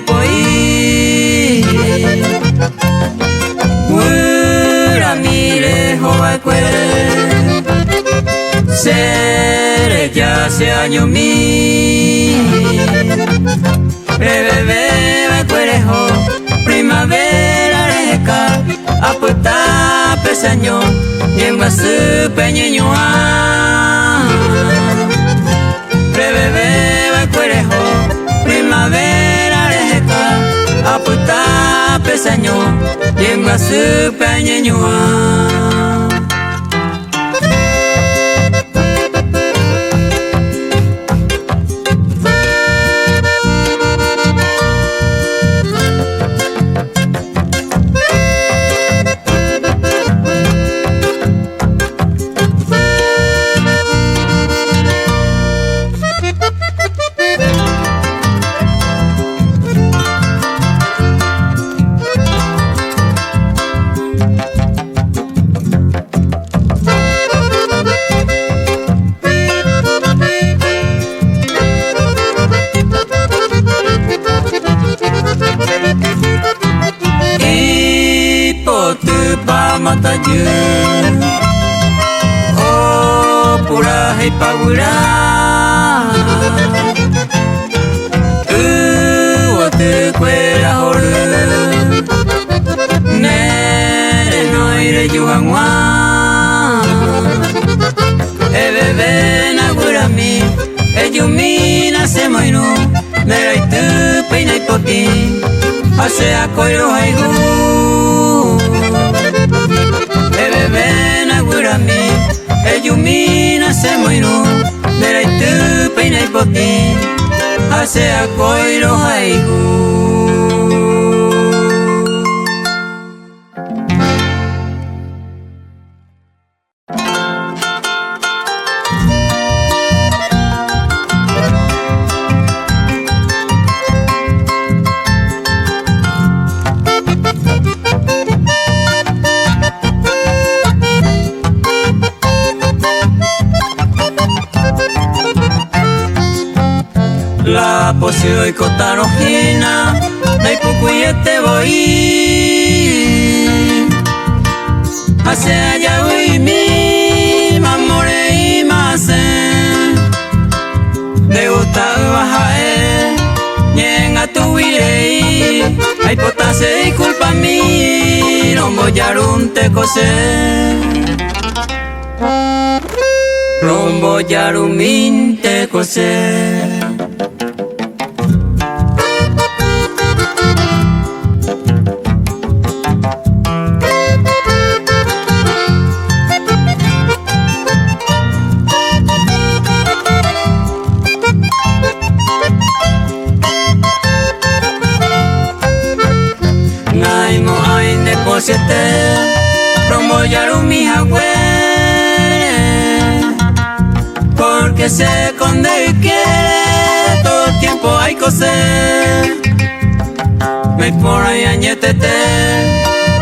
poi Ura mire hoa kwe Sere ya se año mi Bebé cuerejo Primavera reca Apuesta pesaño Yemba su peñeñua Bebé cuerejo Primavera reca Apuesta pesaño Yemba su peñeñua mata je oh pura hai paura o te cuera hor ne no ire yuangwa e bebe na gurami e yumina se moinu nerai tu peinai poti ase a koiro haigu Bebena gurami Eyumina se moinu Nerai tu peinai poti Ase a koiro haigu La posio y cotarojina Dai pukuyete voy Hace allá voy mi Mamore y mase De gusta bajae Nyenga tu virei Ay potase disculpa mi Rombo yarun te cose Rombo yarumin te cose Rombo yarumi hagüe Porque se esconde y quiere Todo el tiempo hay coser Me por ahí añetete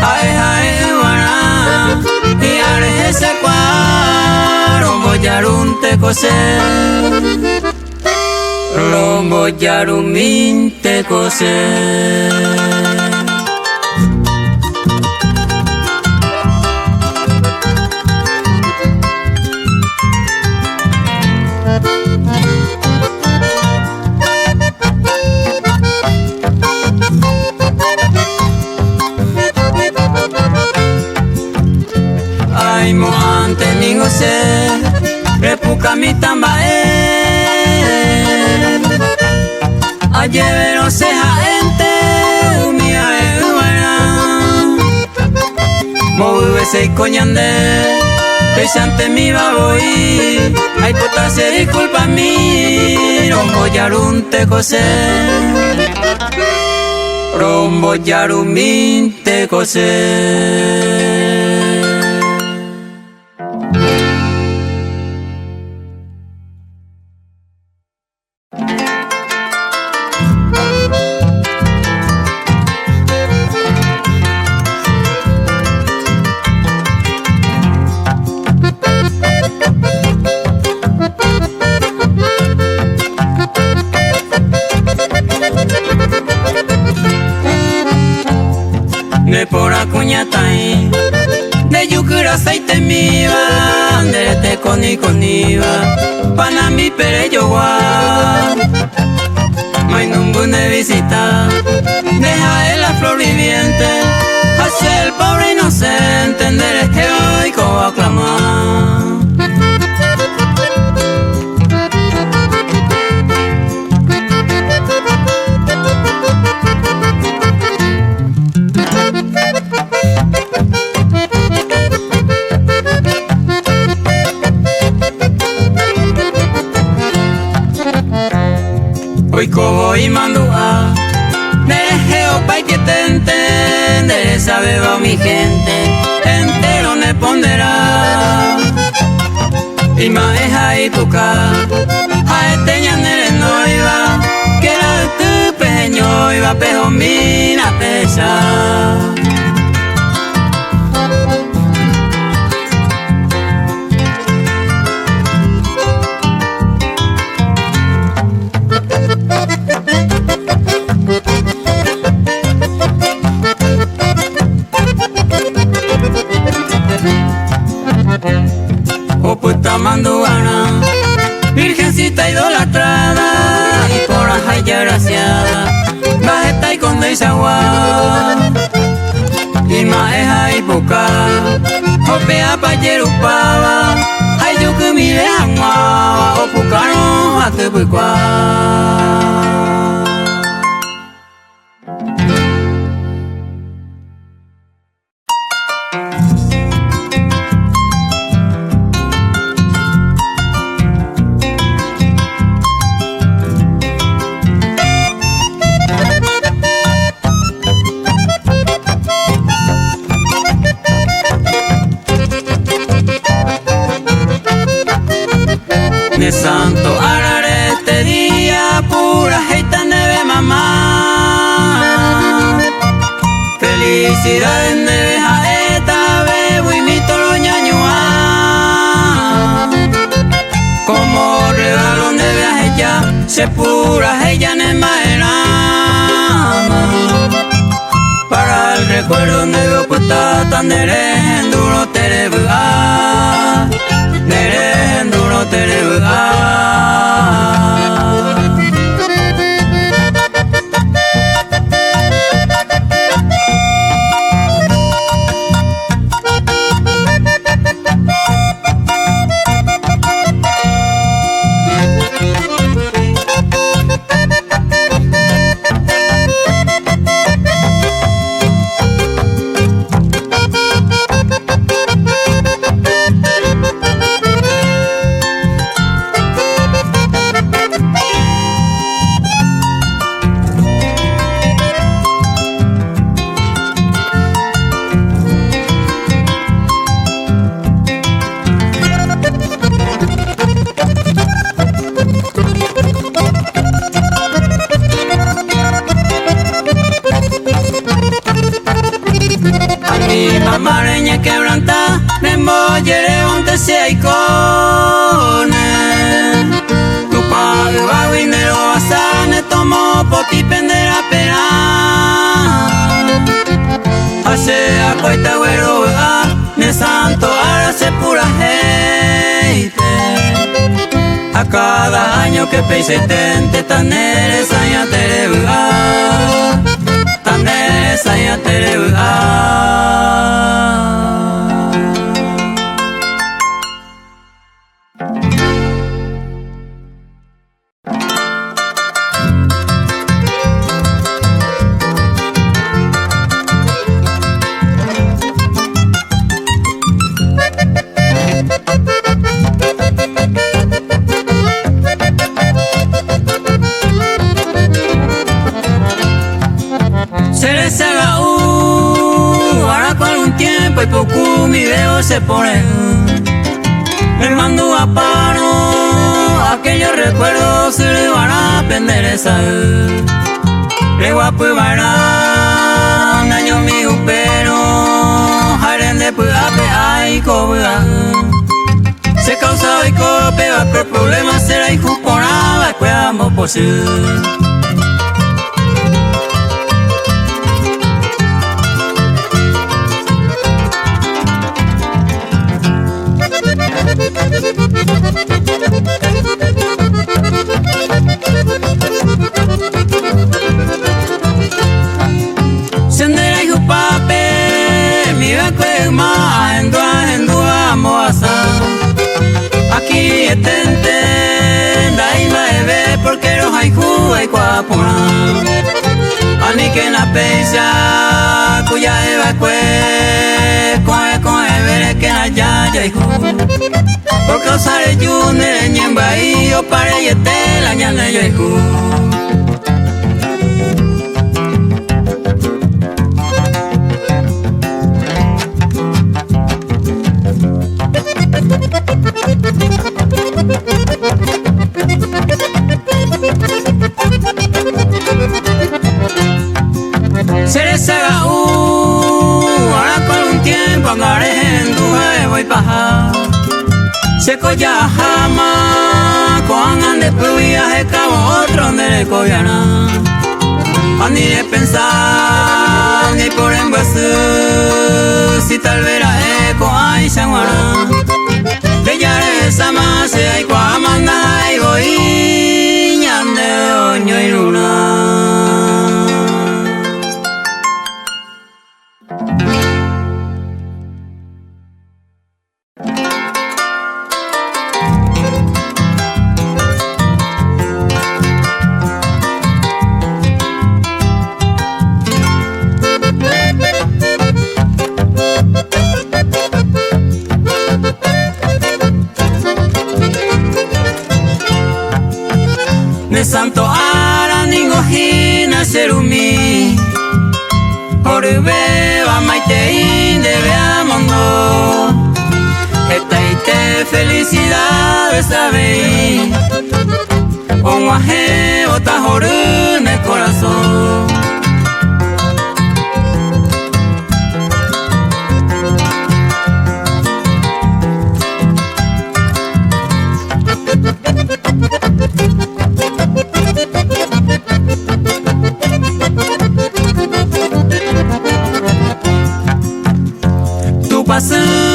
Ay, ay, guará Y areje se cuá Rombo yarun te coser Rombo yarumin te coser Mo ante ningo se repuka mi tambae Ayevero se jaente umia euana Mo vive se coñande Pesante mi baboy Ay puta se disculpa mi Rombo yarun te cose Rombo yarumin te cose ne pora cuñatai de yukura aceite miva de te coniva panami pereyowa mai numbune visita deja de la flor viviente hacia el pobre inocente enderes que hoy co aclamar. Hoy cobo y mandua, derejeo pa' que te entiende, sabe va mi gente, entero ne pondera. Y maeja y puca, a este ñanere no iba, que era de tu peño iba pejo mina pesa. Manduana, virgencita idolatrada y por ajaya graciada, bajeta y condesagua y maeja y poca, opea pa yerupaba, ay yo que mi dejanwa, o pucano a te puicua. De santo arare este día pura heita neve mamá felicidades neve jaeta bebo y mi toro ñañua como regalo neve a ella se pura ella nema para el recuerdo neve oculta tan nere duro terebua nere duro terebua. Amareña quebranta, memboyere onte si hay cone. Tu padre va guinero asane tomo poti pendera pera. Hace acuesta güero ne santo ahora se pura heite. A cada año que peise tente tan eres aña terebua. Tan eres aña terebua. Ahora con un tiempo y poco mi dedo se pone. Me mando a paro, aquellos recuerdos se le van a aprender esa. Le guapo y barra, un año mi upero, jaren de puape ay cobra. Se causa y cope, va por problemas será y juponaba, cuidamos posible. tapona ani que na peisa cuya eva cue con evere que na ya hijo porque osare yune nyemba y o pare yete la nyane yo hijo Seresaga ahora con un tiempo angaré en tu voy paja seco ya jama con ande viaje cabo otro de coviana ni de pensar ni por en si tal vera eco ay sanguara bellaré esa más hay cuamanda y voy ñande oño y luna. De santo ara ningo hina serumi Orbe va maite inde veamondo Esta ite felicidad sabe On waje ota horu en el corazón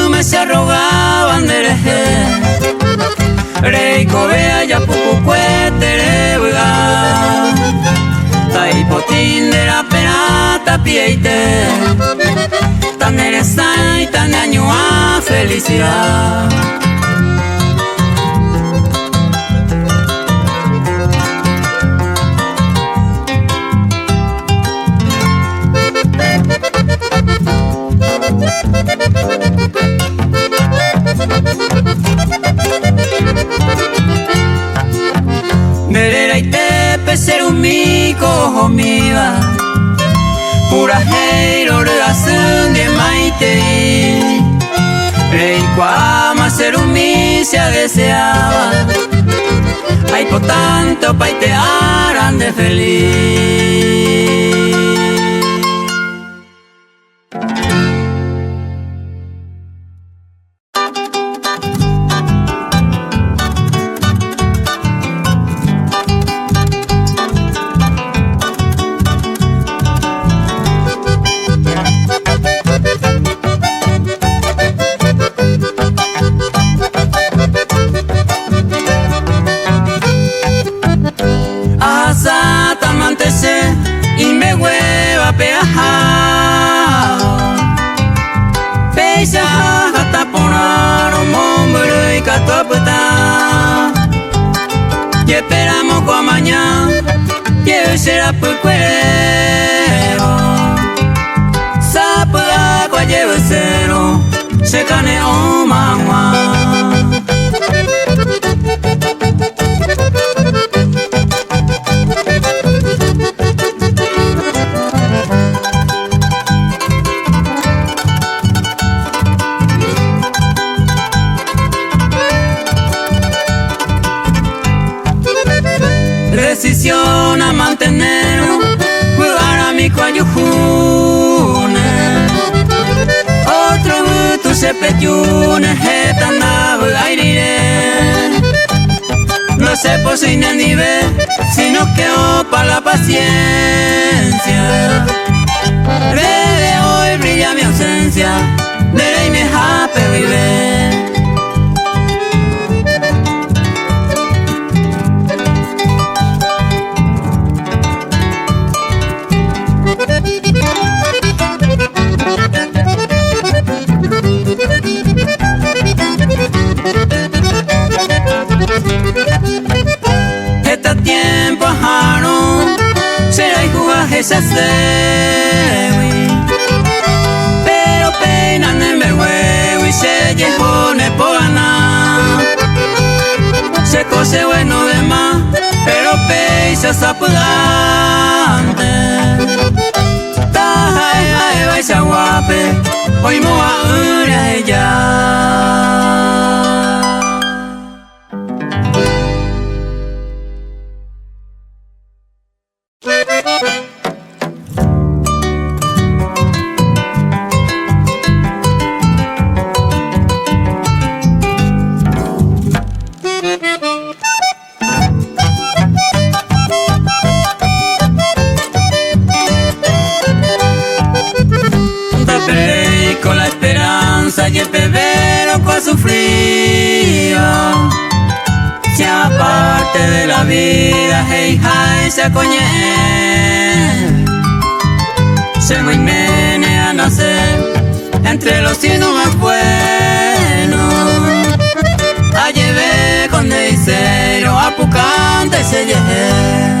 me se rogaban de reje Reiko vea ya puku cuetere buga Tai potín de la penata pieite Tan eresa y tan año a felicidad Merera y tepe ser un mico homiva Pura heiro regasun de maite Rey cuama ser un mi se deseaba Ay por tanto paitearan de feliz y me hueva peaja Peisa hasta poner un hombre y catoputa Y esperamos con mañana Y hoy será por cuero Sapo agua lleva cero Se cane o mamá Decisión a mantener jugar a mi coyujune Otro gusto se peyune Hetandaba aire No se posee ni ver Sino que opa la paciencia De hoy brilla mi ausencia De ahí me hape vive Este tiempo ajano pero peinan en vergüenza y se pone por ganar. Se cose bueno de más, pero peisa sapudante. Taja eva y saguape, hoy moa una ella. Con la esperanza y el pebero con su frío, sea parte de la vida, hey, hey, se acoñe. Se me mene a nacer entre los signos más buenos. A lleve con deicero, a pucante se lleve.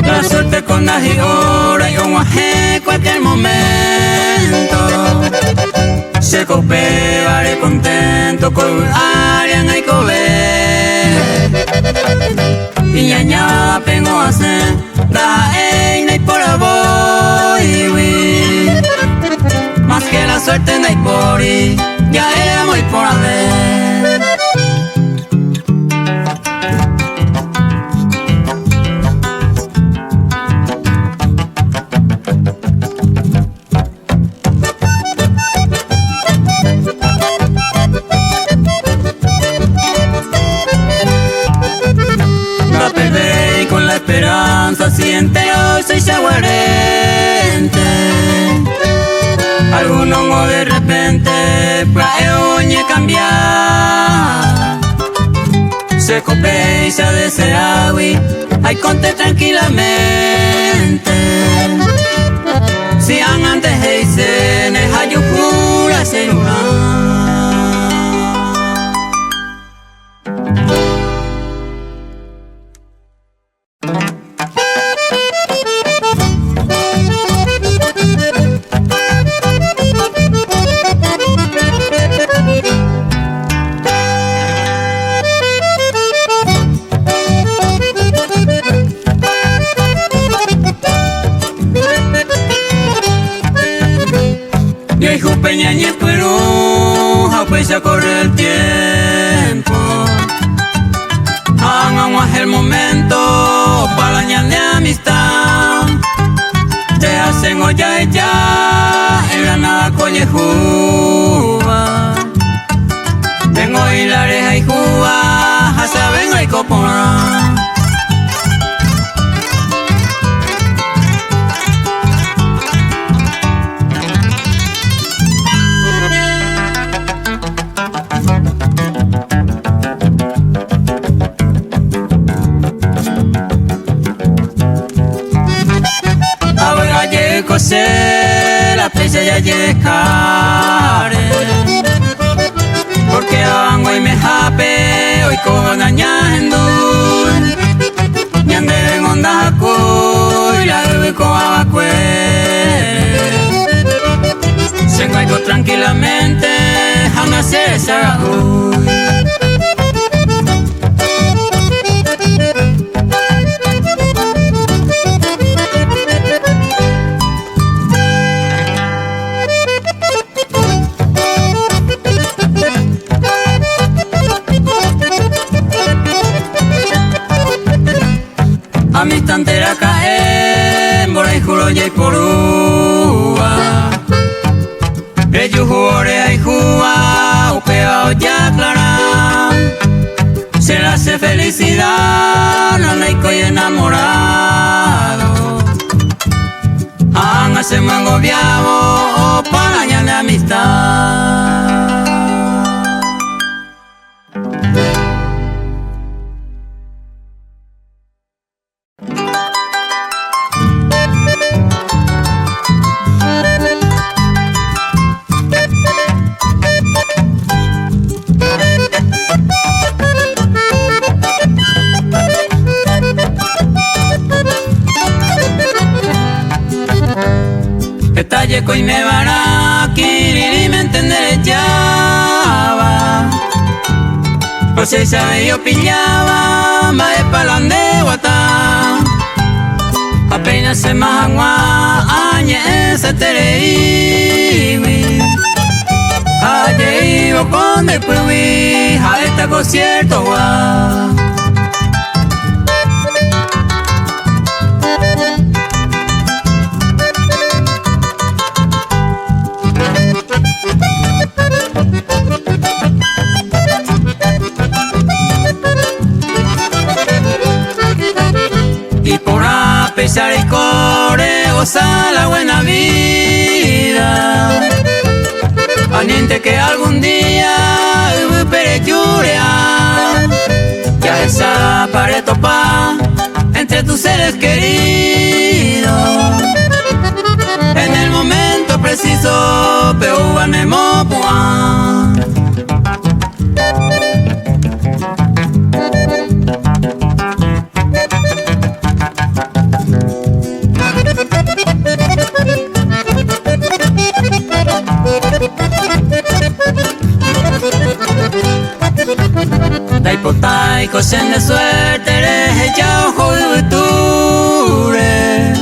La suerte con las y hora y un guaje cualquier momento. Se copearé contento con alguien hay que ver. Y ñaña pengo a hacer da en y por voy. Más que la suerte en y por y ya era muy por haber. Esperanza siente hoy soy chaguarente. Alguno no de repente praeoñe cambiar. Se cope y se desea hay conte tranquilamente. Si antes heisen es ayucura se Peña y el Perú, a corre el tiempo. Hagamos el momento para añadir amistad. Te hacen olla y ya, en la nada collejuba. Tengo hilares y juba, hasta vengo y copona. La presa ya llegaré, porque vengo y me jape hoy con añando. Ñande en onda y la bebé con abacue. Se encuentro tranquilamente a nacer esa hoy. A mi estantera cae, por ahí juro y por uva. Ellos jugadores y juga, o pegado ya clara. Se le hace felicidad, no hay que enamorado. Hágase mango viavo, para añadir amistad. yeco y me van a querer me entender ya va. Por si sabe yo pillaba, va de palande guata. Apenas se mahangua, añe se tereiwi. Ayer iba con de puwi, a esta concierto gua. Y por a pesar y core goza la buena vida. Aniente que algún día perechurea, que a esa pared topa entre tus seres queridos. En el momento preciso, pero anemo puan. Daipotai cosen de suerte eres ya ojo de virtudes.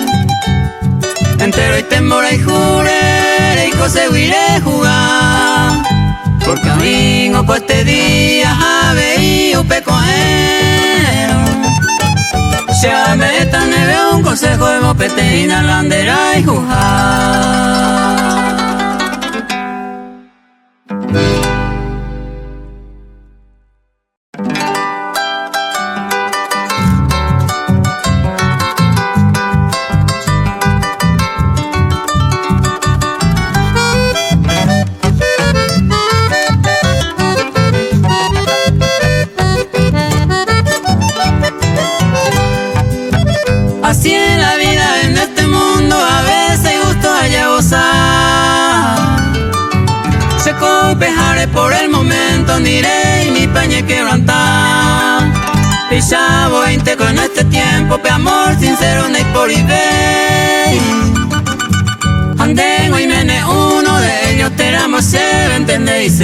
Entero y temor y jure y conseguiré jugar. Por camino por este día habéis un pecoero. Ya me tan neve un consejo de mopeteína landera y jugar. Así es la vida en este mundo, a veces gusto haya gozar. Se copejaré por el momento, diré y mi pañe quebrantar. Y ya voy con este tiempo, pe amor sincero, no hay por ibey. Andengo y mene uno de ellos, te amo, se entendéis.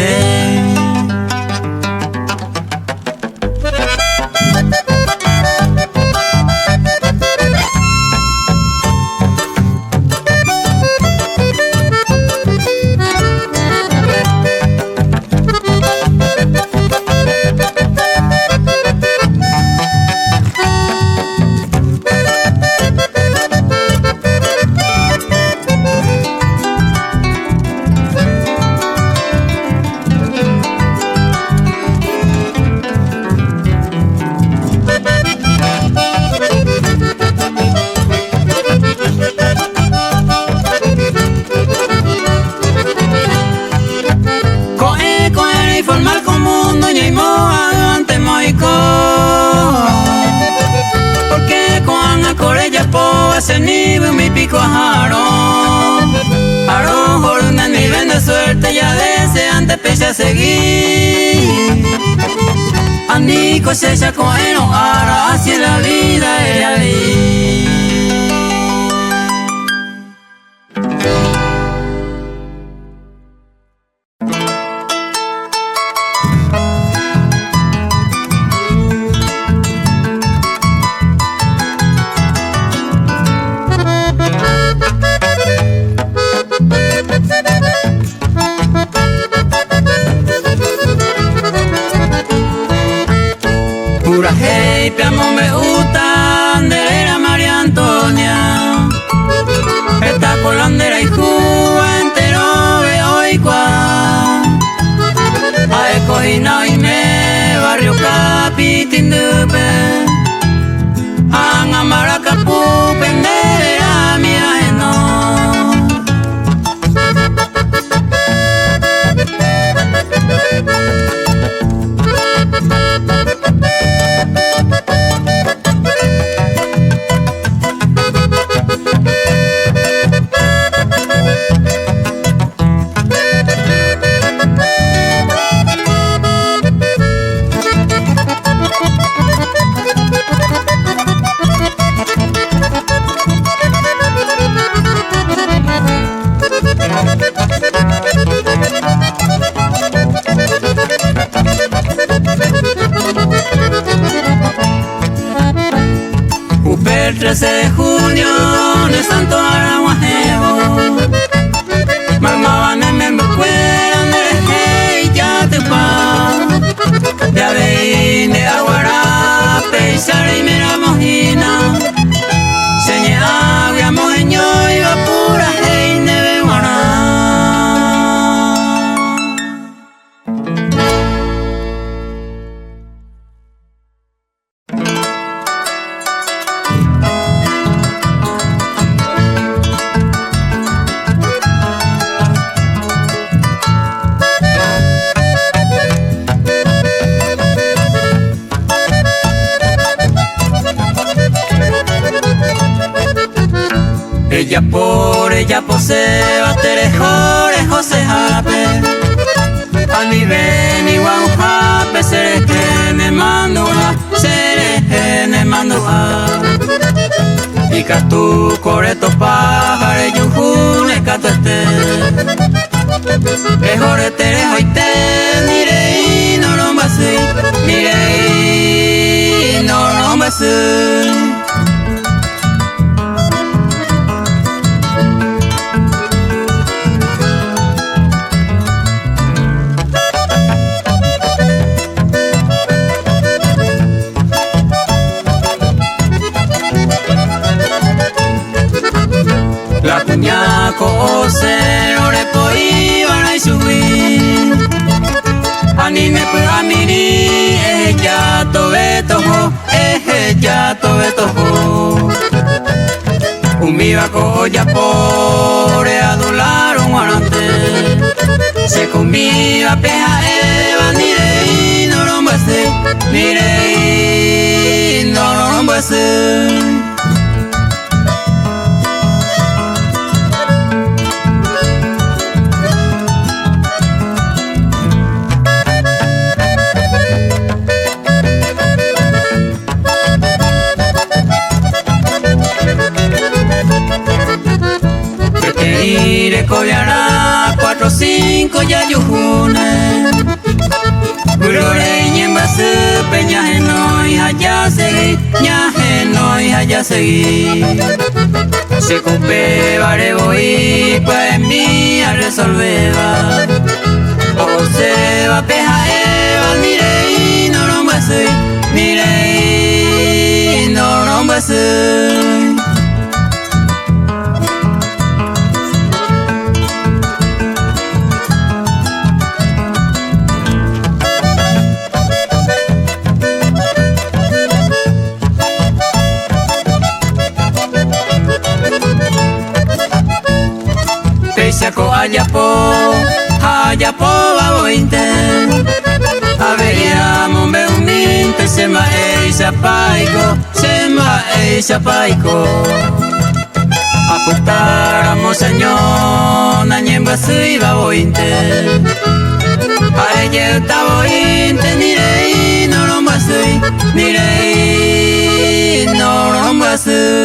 Formal como un doña y moa ante moico. Porque con a corella po ese nivel mi pico ajaron. Aron joruna ni vende suerte ya deseante pecha seguir. Andi cosecha con eno ara así en la vida es ahí. Pura hey, piamo me gusta, el 13 de junio de Santo Araguajeo. Mamá me cueran de rejey ya te pa. Ya veí de aguará, pesar y mira mojina. Señe agua mojeño y va pura hey neve guaná. Ella posee baterejo José Jape. Al mi beni guau jape seré que me mando a. Y catu coreto pajare yujune cato este. Ejore tere hoite nirei no rombasi. Nirei no rombasi. La cuñaco cero le poi van a subir. Anime pues a miri, ya tobe tojo, ya tobe tojo. Un viva coya por adular un guarante. Se conviva peja eva, nirei no rombase, nirei no rombase. Iré cobiará 4 o 5 ya yujune. Uroreñe en base peñaje no y allá seguí, ñaje no y allá seguí. Se cumpe barebo y pues mí a resolveba. O se va peja eva, nirei no rombase, nirei no rombase. Saco ayapo babointe. Averíamos un minte, se ma eisa paico. Apuntáramos señor, nañemba sui babointe. A ella está bointe, nirei no rombasui, nirei no rombasui.